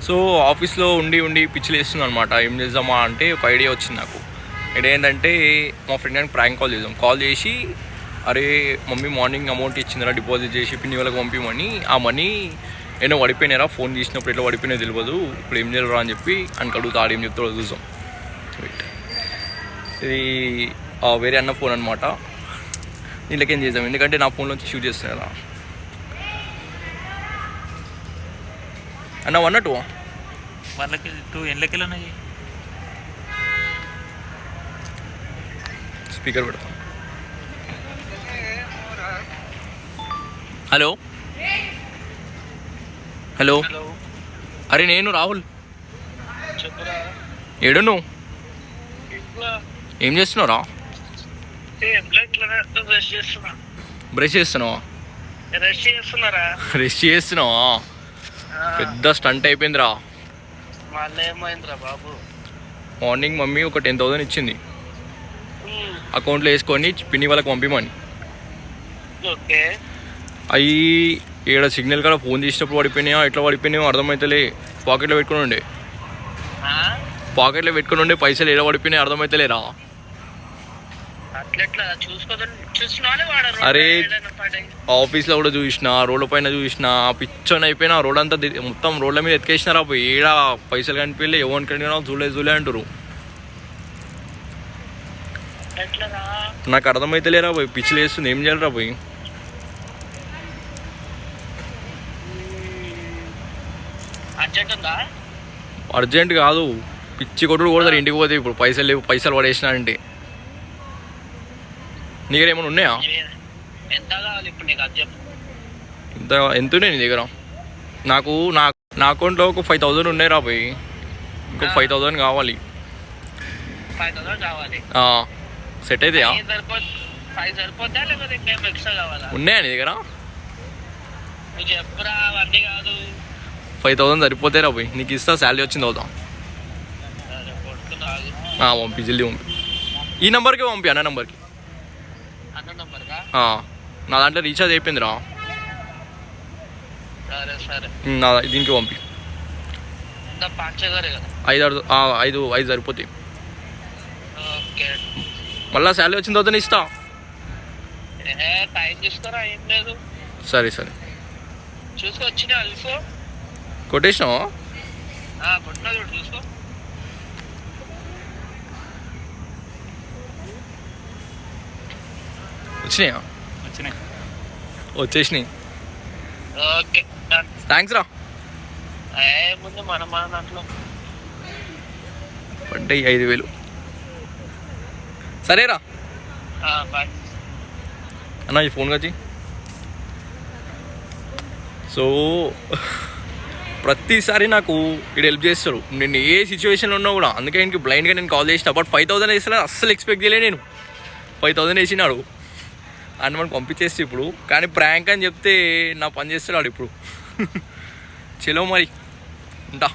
So ఆఫీస్లో ఉండి ఉండి పిచ్చిలు వేస్తుంది అనమాట. ఏం చేద్దామా అంటే ఒక ఐడియా వచ్చింది నాకు. ఐడియా ఏంటంటే మా ఫ్రెండ్ గారికి ప్రాంక్ కాల్ చేద్దాం. కాల్ చేసి అరే మమ్మీ మార్నింగ్ అమౌంట్ ఇచ్చిందిరా డిపాజిట్ చేసి పిన్ని వాళ్ళకి పంపిమని, ఆ మనీ ఏమో పడిపోయినారా, ఫోన్ తీసినప్పుడు ఎట్లా పడిపోయినా తెలియదు, ఇప్పుడు ఏం చేయరా అని చెప్పి అని అడుగుతా. ఆడేం చెప్తాడో చూసాం. ఇది వేరే అన్న ఫోన్ అనమాట. దీంట్లోకేం చేద్దాం, ఎందుకంటే నా ఫోన్లోంచి షూట్ చేస్తున్నారా అన్న అన్నట్టు వాళ్ళకి 2 ఎండ్లకెళ్ళి ఉన్నాయి. స్పీకర్ పెడతాం. హలో హలో, అరే నేను రాహుల్. ఏడు నువ్వు ఏం చేస్తున్నావురా? బ్రష్ చేస్తున్నావా? రెస్ట్ చేస్తున్నావా? పెద్ద స్టంట్ అయిపోయిందిరా. మార్నింగ్ మమ్మీ ఒక 10,000 ఇచ్చింది అకౌంట్లో వేసుకొని పిన్ని వాళ్ళకి పంపిమని. అవి ఇక్కడ సిగ్నల్ కాడ ఫోన్ తీసినప్పుడు పడిపోయినాయా, ఎట్లా పడిపోయినాయో అర్థమవుతలే. పాకెట్లో పెట్టుకుని ఉండే పైసలు ఎలా పడిపోయినాయి అర్థమవుతలేరా. అరే ఆఫీస్లో కూడా చూసిన, రోడ్ల పైన చూసిన, పిచ్చని అయిపోయినా. రోడ్ అంతా మొత్తం రోడ్ల మీద ఎత్తుకేసినారా పోయి. ఏడా పైసలు కనిపించలే, ఎవరిని కనిపినా చూలే అంటారు. నాకు అర్థమైతలేరా పోయి, పిచ్చిలు వేస్తుంది. ఏం చేయాలరా పోయి? అర్జెంట్ కాదు, పిచ్చి కొట్టుడు కూడా ఇంటికి పోతే. ఇప్పుడు పైసలు లేవు, పైసలు పడేసినా అంటే. నీ దగ్గర ఏమైనా ఉన్నాయా? ఎంత ఉన్నాయి నీ దగ్గర? నాకు నా అకౌంట్లో ఒక 5,000 ఉన్నాయి రా పోయి. ఇంకో 5,000 కావాలి. సెట్ అవుతాయా? ఉన్నాయా నీ దగ్గర? 5,000 సరిపోతాయి రా పోయి. నీకు ఇస్తా, శాలరీ వచ్చింది అవుతా. పంపి, జల్దీ పంపి. ఈ నెంబర్కి పంపి, అన్న నెంబర్కి. నా దాంట్లో రీఛార్జ్ అయిపోయింది రా. దీనికి పంపి. 5 సరిపోతాయి. మళ్ళీ శాలరీ వచ్చిన తర్వాత ఇస్తా. సరే సరే కొట్టేసినావా? వచ్చినాయా? వచ్చేసినాయి. థ్యాంక్స్ రా. పడ్డాయి 5,000. సరేరా అన్న, ఈ ఫోన్ వచ్చి. సో ప్రతిసారి నాకు ఇక్కడ హెల్ప్ చేస్తారు. నేను ఏ సిచ్యువేషన్లో ఉన్నా కూడా. అందుకే ఇంక బ్లైండ్గా నేను కాల్ చేసిన. బట్ 5,000 వేసినా అస్సలు ఎక్స్పెక్ట్ చేయలే నేను. 5,000 వేసినాడు అని మనం పంపించేస్తే ఇప్పుడు. కానీ ప్రాంక్ అని చెప్తే నా పని చేస్తున్నాడు ఇప్పుడు. చలో మరి ఉంటా.